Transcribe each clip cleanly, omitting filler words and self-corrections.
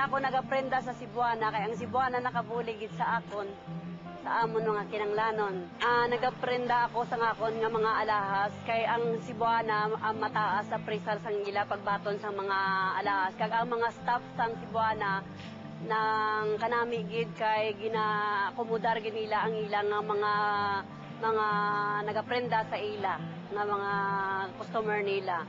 na ako nagaprenda sa Cebuana, kaya ang Cebuana nakabuligid sa akon, sa amon nga kinanglanon. Nagaprenda ako sa akon nga mga alahas, kay ang Cebuana mataas sa presal sang ila pagbaton sa mga alahas. Kag ang mga staff sang Cebuana, nang kanamigid kay ginakomodar ginila ang ilang nga mga nagaprenda sa ila, nga mga customer nila.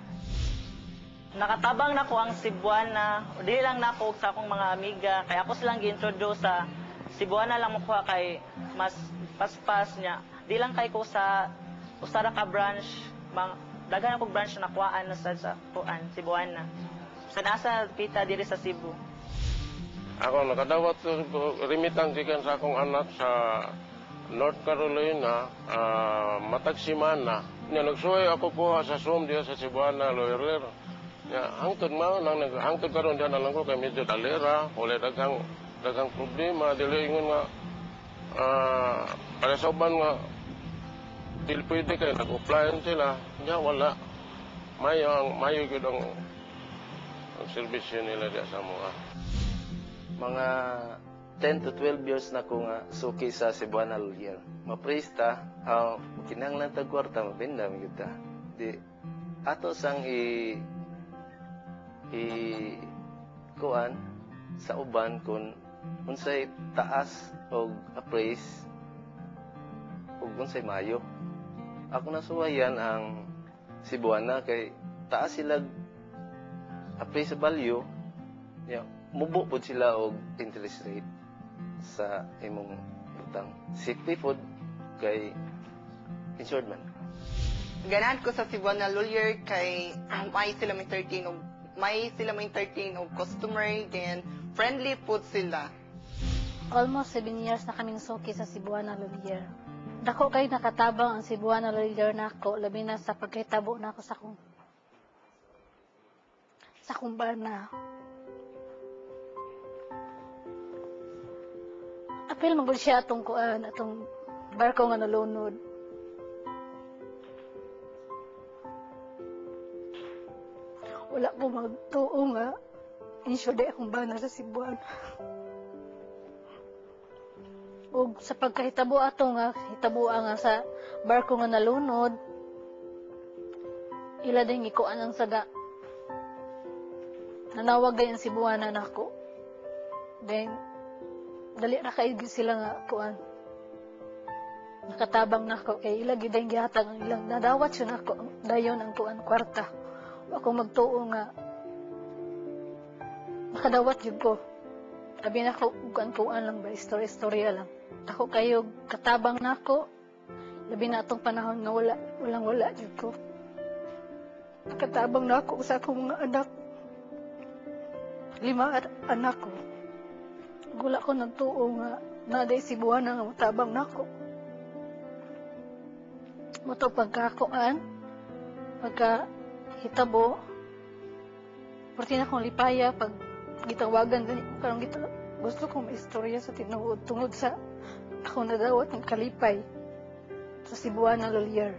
Nakatabang na ko ang Cebuana, di lang na ako sa akong mga amiga, kaya ako silang gi-introduce sa Cebuana lang mo kay mas paspas niya. Di lang kay ko sa usara ka branch, daghan akong branch na nakuhaan na sa kuan Cebuana. Sa nasa pita diri sa Cebu. Ako nakadawat remittance gikan sa akong anak sa North Carolina, matag simana. Nagsuway ako po sa Zoom diya sa Cebuana, Lawyer. Hangtod hangtod karon diyan lang ko kay medyo dalera, wala daghang problema, dili ingon nga para sa uban nga dili pwede kay nag-apply sila, nya wala. Mayo gyud ang serbisyo nila diya sa mga. Mga 10 to 12 years na ko nga suki sa Cebuana Lawyer. Maprista, kinahanglan tag kwarta mabinda mi kita. Di ato sang kuan sa uban kung unsay taas og appraise ug unsay mayo. Ako nasuwayan ang Cebuana kay taas sila appraise value, mubo po sila og interest rate sa imong utang. Safety food kay insured man. Ganahan ko sa Cebuana Lawyer kay may sila may 13 og customer, then friendly food sila. Almost 7 years na kaming suki sa Cebuana Lawyer. Dako kay nakatabang ang Cebuana Lawyer nako, labi na sa pagkahitabo na ako sa kumbana. Apil magod siya atong barko nga nalunod. Wala po magtuo nga insured akong bana sa Cebuana. O sa pagkahitabo ato nga hitabo nga sa barko nga nalunod, ila din ikuan ang saga. Nanawag ang Cebuana nako. Then dali ra kay sila nga kuan. Nakatabang nako kay ila gid ang gihatag ang ilang nadawat yun ako dayon ang kuan kwarta. Ako magtuo nga nakadawat yun ko. Sabi na ko kuan lang ba, istorya lang. Ako kayo katabang nako. Labi na atong panahon nga wala yun ko. Katabang nako sa akong mga anak. 5 anak ko. Gula ko nagtuo nga naday Cebuana nga matabang nako. Moto pagkakuan, pagkahitabo, porti na kong lipaya pag gitawagan gani karong gusto kong maistorya sa tinuod tungod sa ako nadawat ng kalipay sa Cebuana Lawyer.